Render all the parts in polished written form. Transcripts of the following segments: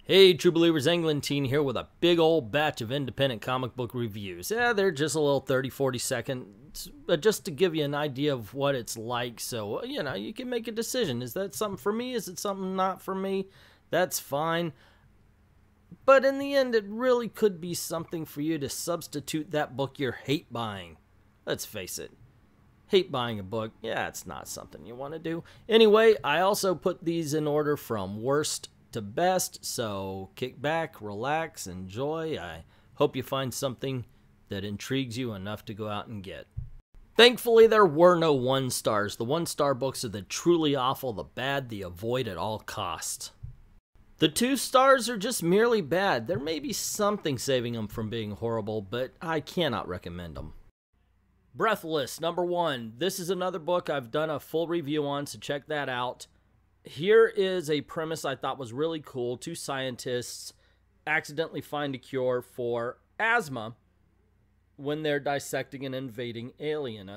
Hey True Believers, Englentine here with a big old batch of independent comic book reviews. Yeah, they're just a little 30-40 seconds, but just to give you an idea of what it's like, so, you know, you can make a decision. Is that something for me? Is it something not for me? That's fine. But in the end, it really could be something for you to substitute that book you're hate buying. Let's face it. Hate buying a book, yeah, it's not something you want to do. Anyway, I also put these in order from worst to best, so kick back, relax, enjoy. I hope you find something that intrigues you enough to go out and get. Thankfully, there were no 1 stars. The 1-star books are the truly awful, the bad, the avoid at all costs. The 2 stars are just merely bad. There may be something saving them from being horrible, but I cannot recommend them. Breathless, number 1. This is another book I've done a full review on, so check that out. Here is a premise I thought was really cool. 2 scientists accidentally find a cure for asthma when they're dissecting an invading alien,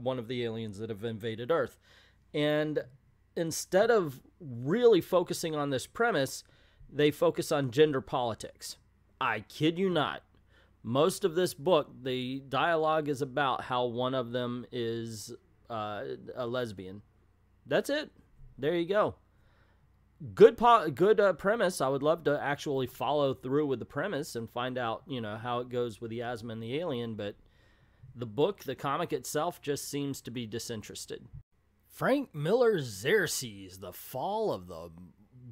one of the aliens that have invaded Earth. And instead of really focusing on this premise, they focus on gender politics. I kid you not. Most of this book, the dialogue is about how one of them is a lesbian. That's it. There you go. Good premise. I would love to actually follow through with the premise and find out, you know, how it goes with the asthma and the alien, but the book, the comic itself, just seems to be disinterested. Frank Miller's Xerxes, The Fall of the...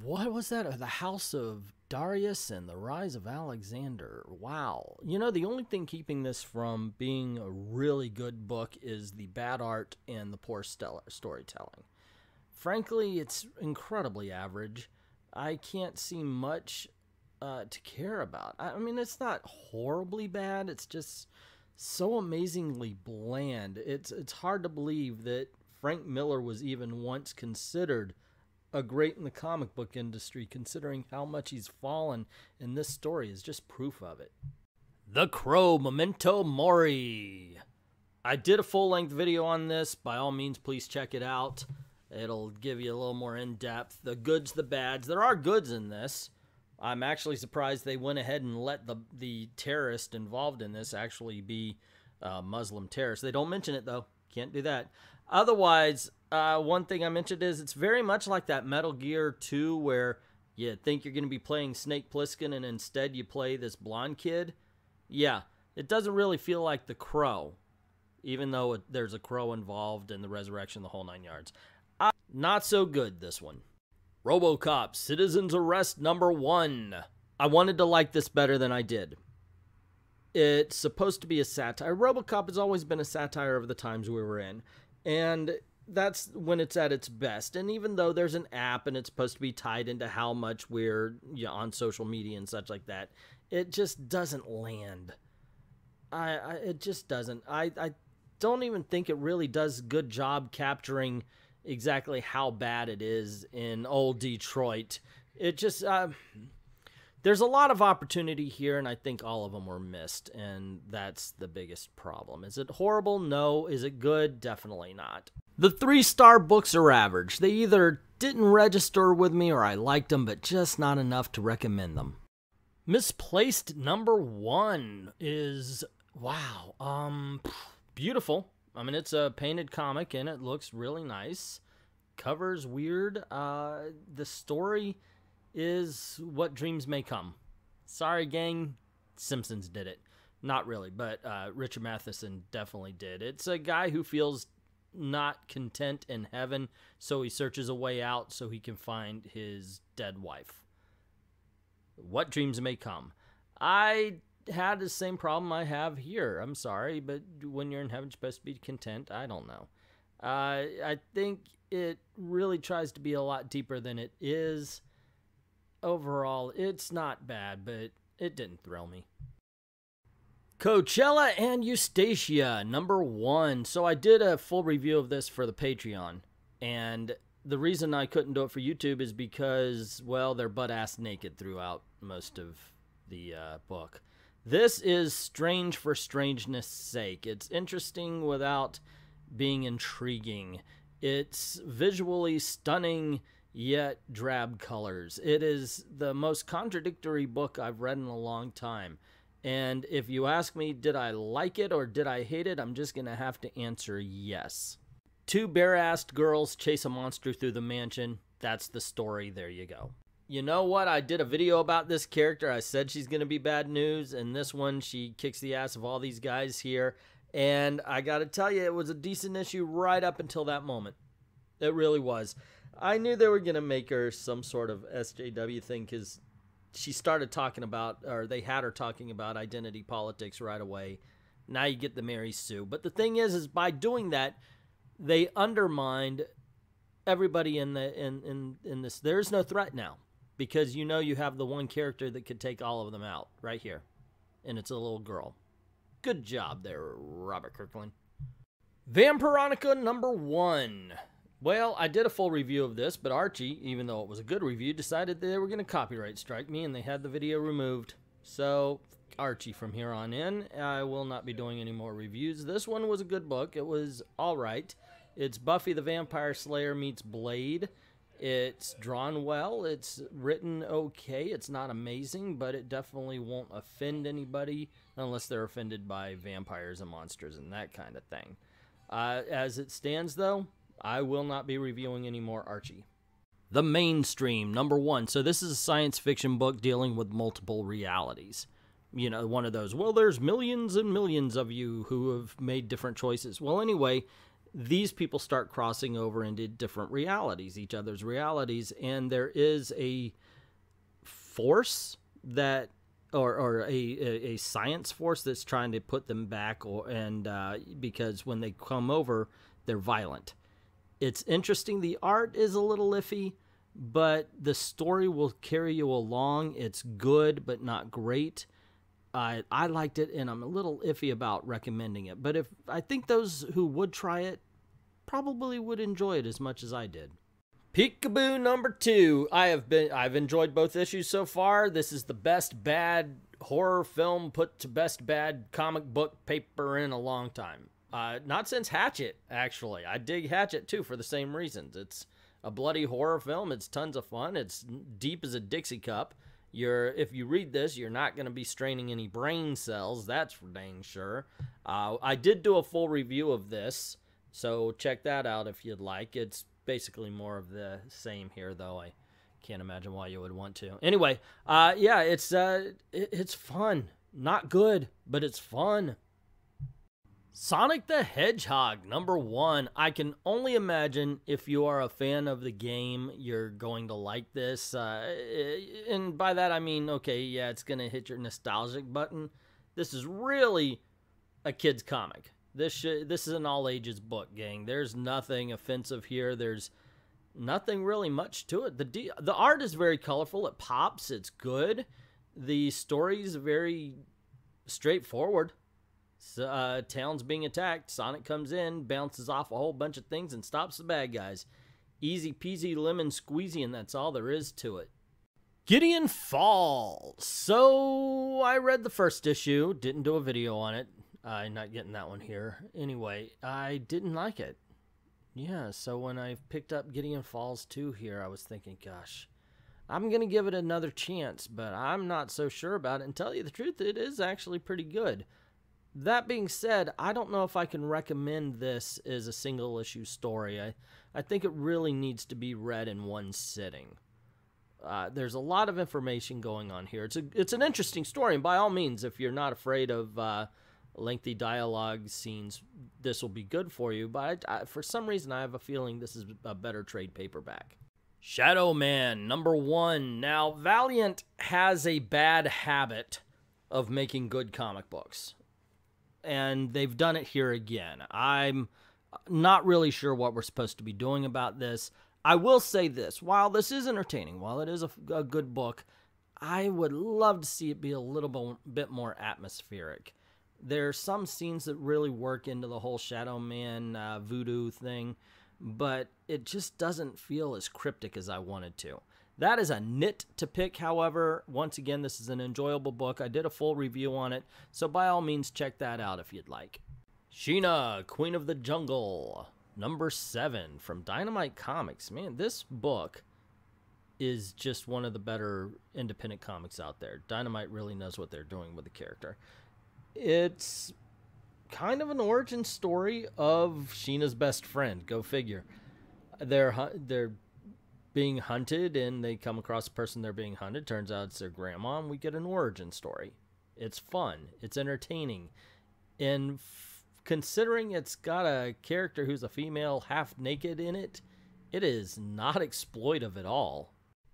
What was that? The House of Darius and the Rise of Alexander. Wow. You know, the only thing keeping this from being a really good book is the bad art and the poor storytelling. Frankly, it's incredibly average. I can't see much to care about. I mean, it's not horribly bad. It's just so amazingly bland. It's hard to believe that Frank Miller was even once considered a great in the comic book industry, considering how much he's fallen, and this story is just proof of it. The Crow, Memento Mori. I did a full-length video on this. By all means, please check it out. It'll give you a little more in-depth. The goods, the bads. There are goods in this. I'm actually surprised they went ahead and let the terrorist involved in this actually be Muslim terrorists. They don't mention it, though. Can't do that. Otherwise, one thing I mentioned is it's very much like that Metal Gear 2 where you think you're going to be playing Snake Plissken and instead you play this blonde kid. Yeah, it doesn't really feel like The Crow, even though there's a crow involved in the resurrection, the whole 9 yards. Not so good, this one. RoboCop, Citizen's Arrest number 1. I wanted to like this better than I did. It's supposed to be a satire. RoboCop has always been a satire of the times we were in. And that's when it's at its best. And even though there's an app and it's supposed to be tied into how much we're on social media and such like that, it just doesn't land. It just doesn't. I don't even think it really does a good job capturing exactly how bad it is in old Detroit. It just, there's a lot of opportunity here, and I think all of them were missed, and that's the biggest problem. Is it horrible? No. Is it good? Definitely not. The 3-star books are average. They either didn't register with me or I liked them, but just not enough to recommend them. Misplaced number 1 is, wow, beautiful. I mean, it's a painted comic, and it looks really nice. Cover's weird. The story is What Dreams May Come. Sorry, gang. Simpsons did it. Not really, but Richard Matheson definitely did. It's a guy who feels not content in heaven, so he searches a way out so he can find his dead wife. What Dreams May Come. I had the same problem I have here. I'm sorry, but when you're in heaven, you're supposed to be content. I don't know. I think it really tries to be a lot deeper than it is. Overall, it's not bad, but it didn't thrill me. Coachella and Eustacia, number 1. So I did a full review of this for the Patreon, and the reason I couldn't do it for YouTube is because, well, they're butt-ass naked throughout most of the book. This is strange for strangeness' sake. It's interesting without being intriguing. It's visually stunning, yet drab colors. It is the most contradictory book I've read in a long time. And if you ask me, did I like it or did I hate it, I'm just going to have to answer yes. Two bare-assed girls chase a monster through the mansion. That's the story. There you go. You know what? I did a video about this character. I said she's going to be bad news. And this one, she kicks the ass of all these guys here. And I got to tell you, it was a decent issue right up until that moment. It really was. I knew they were going to make her some sort of SJW thing because she started talking about, or they had her talking about identity politics right away. Now you get the Mary Sue. But the thing is by doing that, they undermined everybody in this. There's no threat now because you know you have the one character that could take all of them out right here. And it's a little girl. Good job there, Robert Kirkland. Vampironica #1. Well, I did a full review of this, but Archie, even though it was a good review, decided they were going to copyright strike me, and they had the video removed. So, Archie, from here on in, I will not be doing any more reviews. This one was a good book. It was all right. It's Buffy the Vampire Slayer meets Blade. It's drawn well. It's written okay. It's not amazing, but it definitely won't offend anybody unless they're offended by vampires and monsters and that kind of thing. As it stands, though, I will not be reviewing any more Archie. The Mainstream, #1. So this is a science fiction book dealing with multiple realities. You know, one of those, well, there's millions and millions of you who have made different choices. Well, anyway, these people start crossing over into different realities, each other's realities, and there is a force that, or a science force that's trying to put them back, because when they come over, they're violent. It's interesting. The art is a little iffy, but the story will carry you along. It's good, but not great. I liked it, and I'm a little iffy about recommending it. But I think those who would try it probably would enjoy it as much as I did. Peekaboo #2. I've enjoyed both issues so far. This is the best bad horror film put to best bad comic book paper in a long time. Not since Hatchet, actually. I dig Hatchet, too, for the same reasons. It's a bloody horror film. It's tons of fun. It's deep as a Dixie cup. If you read this, you're not going to be straining any brain cells. That's for dang sure. I did do a full review of this, so check that out if you'd like. It's basically more of the same here, though. I can't imagine why you would want to. Anyway, yeah, it's fun. Not good, but it's fun. Sonic the Hedgehog #1. I can only imagine if you are a fan of the game, you're going to like this. And by that I mean, okay, yeah, it's going to hit your nostalgic button. This is really a kid's comic. This is an all-ages book, gang. There's nothing offensive here. There's nothing really much to it. The art is very colorful. It pops. It's good. The story's very straightforward. Town's being attacked. Sonic comes in, bounces off a whole bunch of things, and stops the bad guys. Easy peasy lemon squeezy, and that's all there is to it. Gideon Falls. So I read the first issue, didn't do a video on it. I'm not getting that one here. Anyway, I didn't like it. Yeah, so when I picked up Gideon Falls 2 here, I was thinking, gosh, I'm going to give it another chance, but I'm not so sure about it. And tell you the truth, it is actually pretty good. That being said, I don't know if I can recommend this as a single issue story. I think it really needs to be read in one sitting. There's a lot of information going on here. It's an interesting story, and by all means, if you're not afraid of lengthy dialogue scenes, this will be good for you. But for some reason, I have a feeling this is a better trade paperback. Shadow Man #1. Now, Valiant has a bad habit of making good comic books, and they've done it here again. I'm not really sure what we're supposed to be doing about this. I will say this. While this is entertaining, while it is a good book, I would love to see it be a little bit more atmospheric. There are some scenes that really work into the whole Shadow Man voodoo thing, but it just doesn't feel as cryptic as I wanted to. That is a nit to pick, however. Once again, this is an enjoyable book. I did a full review on it, so by all means, check that out if you'd like. Sheena, Queen of the Jungle, #7 from Dynamite Comics. Man, this book is just one of the better independent comics out there. Dynamite really knows what they're doing with the character. It's kind of an origin story of Sheena's best friend. Go figure. They're being hunted, and they come across the person they're being hunted. Turns out it's their grandma, and we get an origin story. It's fun. It's entertaining. And considering it's got a character who's a female half naked in it, it is not exploitive at all.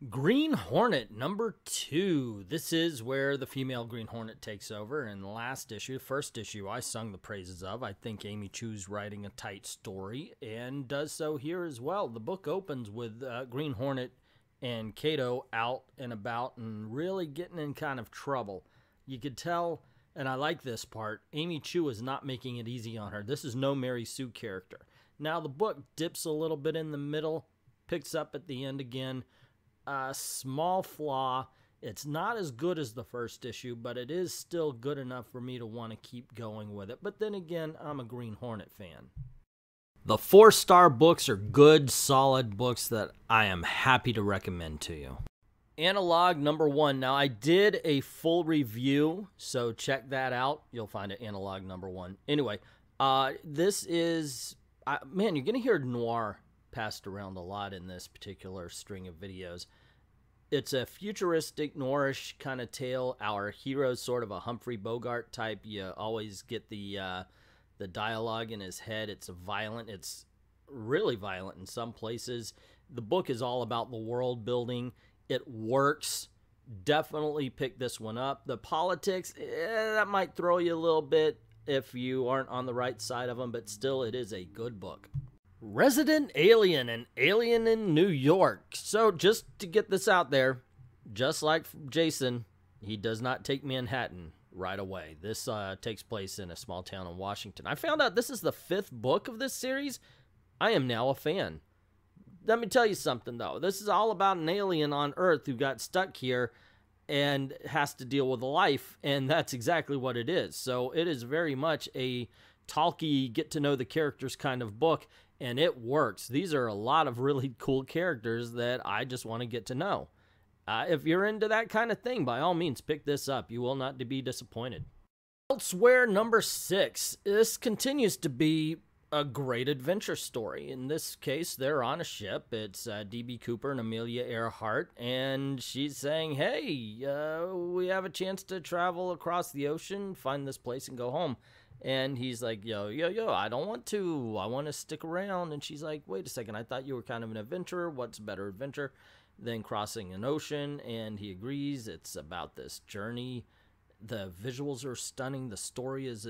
Green Hornet number 2. This is where the female Green Hornet takes over. In the last issue, first issue, I sung the praises of. I think Amy Chu's writing a tight story, and does so here as well. The book opens with Green Hornet and Kato out and about and really getting in kind of trouble. You could tell, and I like this part, Amy Chu is not making it easy on her. This is no Mary Sue character. Now, the book dips a little bit in the middle, picks up at the end again. A small flaw. It's not as good as the first issue, but it is still good enough for me to want to keep going with it. But then again, I'm a Green Hornet fan. The 4-star books are good, solid books that I am happy to recommend to you. Analog number 1. Now, I did a full review, so check that out. You'll find it Analog number 1. Anyway, this is... man, you're going to hear noir passed around a lot in this particular string of videos. It's a futuristic, noirish kind of tale. Our hero's sort of a Humphrey Bogart type. You always get the dialogue in his head. It's violent. It's really violent in some places. The book is all about the world building. It works. Definitely pick this one up. The politics, that might throw you a little bit if you aren't on the right side of them, but still, it is a good book. Resident Alien, an alien in New York. So just to get this out there, just like Jason, he does not take Manhattan right away. This takes place in a small town in Washington. I found out this is the 5th book of this series. I am now a fan. Let me tell you something, though. This is all about an alien on Earth who got stuck here and has to deal with life, and that's exactly what it is. So it is very much a talky, get-to-know-the-characters kind of book, and it works. These are a lot of really cool characters that I just want to get to know. If you're into that kind of thing, by all means, pick this up. You will not be disappointed. Elsewhere, number 6. This continues to be a great adventure story. In this case, they're on a ship. It's D.B. Cooper and Amelia Earhart, and she's saying, hey, we have a chance to travel across the ocean, find this place, and go home. And he's like, yo, I don't want to. I want to stick around. And she's like, wait a second. I thought you were kind of an adventurer. What's a better adventure than crossing an ocean? And he agrees. It's about this journey. The visuals are stunning. The story is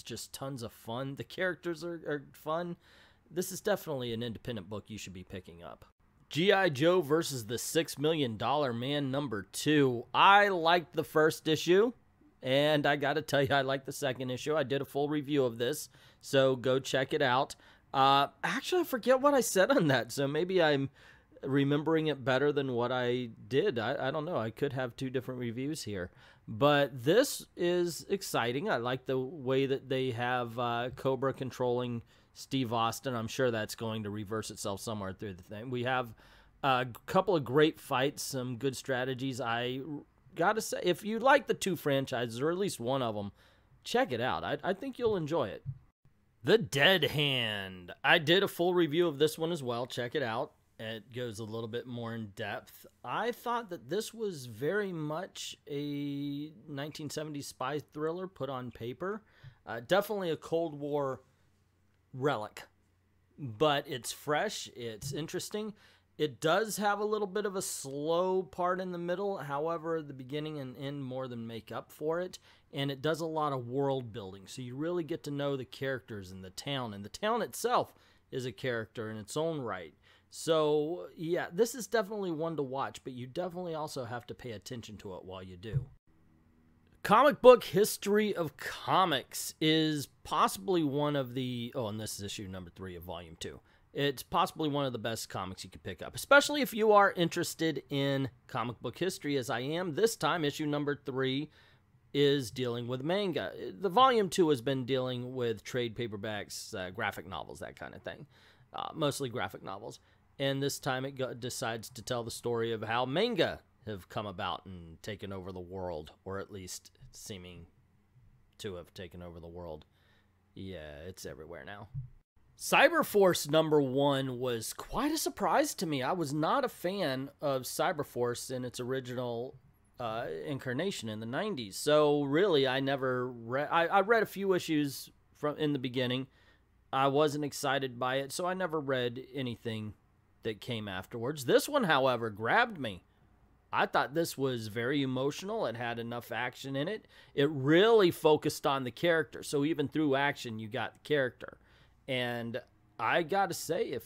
just tons of fun. The characters are fun. This is definitely an independent book you should be picking up. G.I. Joe versus the $6 Million Man number 2. I liked the first issue. And I got to tell you, I like the second issue. I did a full review of this, so go check it out. Actually, I forget what I said on that, so maybe I'm remembering it better than what I did. I don't know. I could have 2 different reviews here. But this is exciting. I like the way that they have Cobra controlling Steve Austin. I'm sure that's going to reverse itself somewhere through the thing. We have a couple of great fights, some good strategies. I gotta say, if you like the 2 franchises, or at least one of them, check it out. I think you'll enjoy it. The Dead Hand. I did a full review of this one as well. Check it out. It goes a little bit more in depth. I thought that this was very much a 1970s spy thriller put on paper. Definitely a Cold War relic, but it's fresh. It's interesting. It does have a little bit of a slow part in the middle. However, the beginning and end more than make up for it. And it does a lot of world building. So you really get to know the characters in the town. And the town itself is a character in its own right. So, yeah, this is definitely one to watch. But you definitely also have to pay attention to it while you do. Comic book history of comics is possibly one of the... Oh, and this is issue number 3 of volume 2. It's possibly one of the best comics you could pick up, especially if you are interested in comic book history, as I am. This time, issue number 3 is dealing with manga. The volume 2 has been dealing with trade paperbacks, graphic novels, that kind of thing. Mostly graphic novels. And this time it decides to tell the story of how manga have come about and taken over the world, or at least seeming to have taken over the world. Yeah, it's everywhere now. Cyberforce #1 was quite a surprise to me. I was not a fan of Cyberforce in its original incarnation in the 90s. So really, I never read. I read a few issues from in the beginning. I wasn't excited by it, so I never read anything that came afterwards. This one, however, grabbed me. I thought this was very emotional. It had enough action in it. It really focused on the character. So even through action, you got the character. And I gotta say,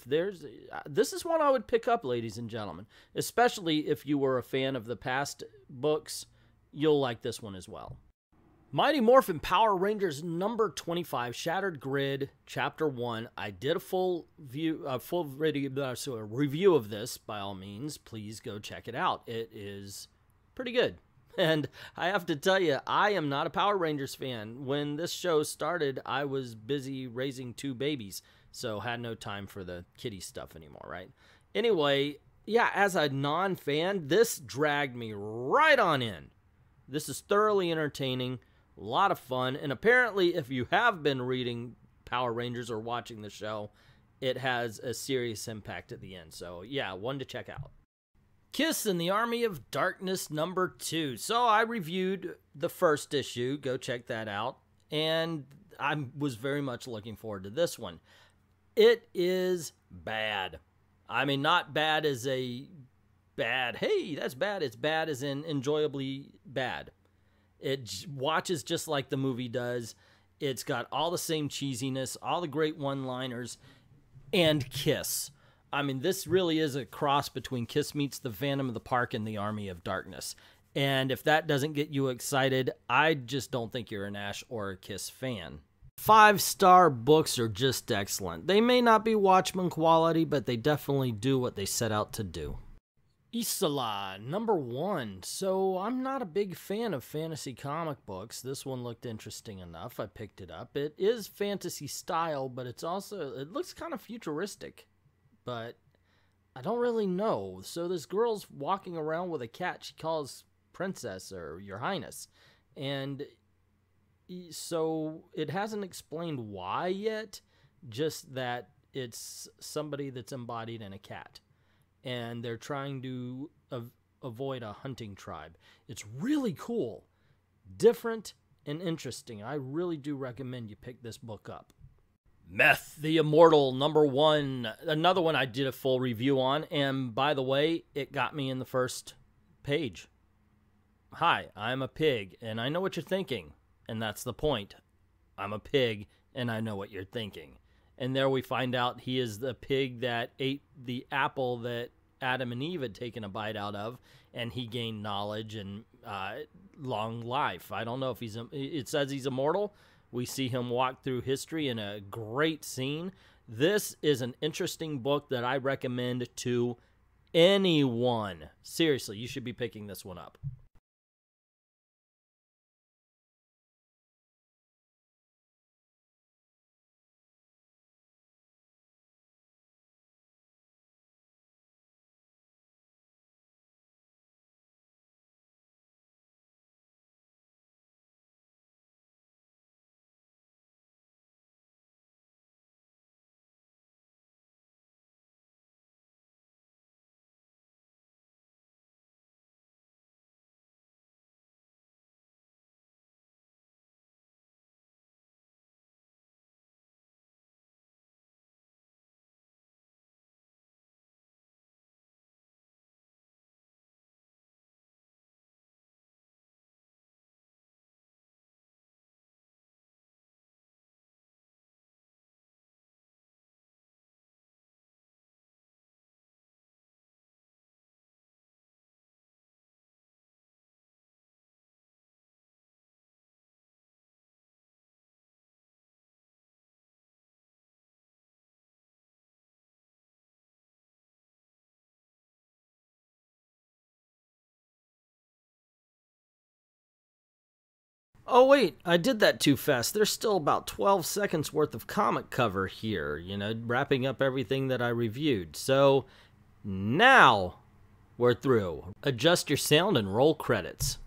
this is one I would pick up, ladies and gentlemen. Especially if you were a fan of the past books, you'll like this one as well. Mighty Morphin Power Rangers #25, Shattered Grid, Chapter 1. I did a full review of this. By all means, please go check it out. It is pretty good. And I have to tell you, I am not a Power Rangers fan. When this show started, I was busy raising 2 babies, so had no time for the kitty stuff anymore, right? Anyway, yeah, as a non-fan, this dragged me right on in. This is thoroughly entertaining, a lot of fun, and apparently if you have been reading Power Rangers or watching the show, it has a serious impact at the end. So yeah, one to check out. Kiss in the Army of Darkness #2. So I reviewed the first issue. Go check that out. And I was very much looking forward to this one. It is bad. I mean, not bad as a bad, hey, that's bad. It's bad as in enjoyably bad. It watches just like the movie does. It's got all the same cheesiness, all the great one-liners, and Kiss. I mean, this really is a cross between Kiss meets the Phantom of the Park and the Army of Darkness. And if that doesn't get you excited, I just don't think you're an Ash or a Kiss fan. 5-star books are just excellent. They may not be Watchmen quality, but they definitely do what they set out to do. Isola #1. So I'm not a big fan of fantasy comic books. This one looked interesting enough. I picked it up. It is fantasy style, but it looks kind of futuristic. But I don't really know. So this girl's walking around with a cat she calls Princess or Your Highness. And so it hasn't explained why yet, just that it's somebody that's embodied in a cat. And they're trying to avoid a hunting tribe. It's really cool, different, and interesting. I really do recommend you pick this book up. Meth the Immortal #1. Another one I did a full review on, and by the way, it got me in the first page. Hi, I'm a pig, and I know what you're thinking, and that's the point. I'm a pig, and I know what you're thinking. And there we find out he is the pig that ate the apple that Adam and Eve had taken a bite out of, and he gained knowledge and long life. I don't know if it says he's immortal. We see him walk through history in a great scene. This is an interesting book that I recommend to anyone. Seriously, you should be picking this one up. Oh wait, I did that too fast. There's still about 12 seconds worth of comic cover here, you know, wrapping up everything that I reviewed. So, Now we're through. Adjust your sound and roll credits.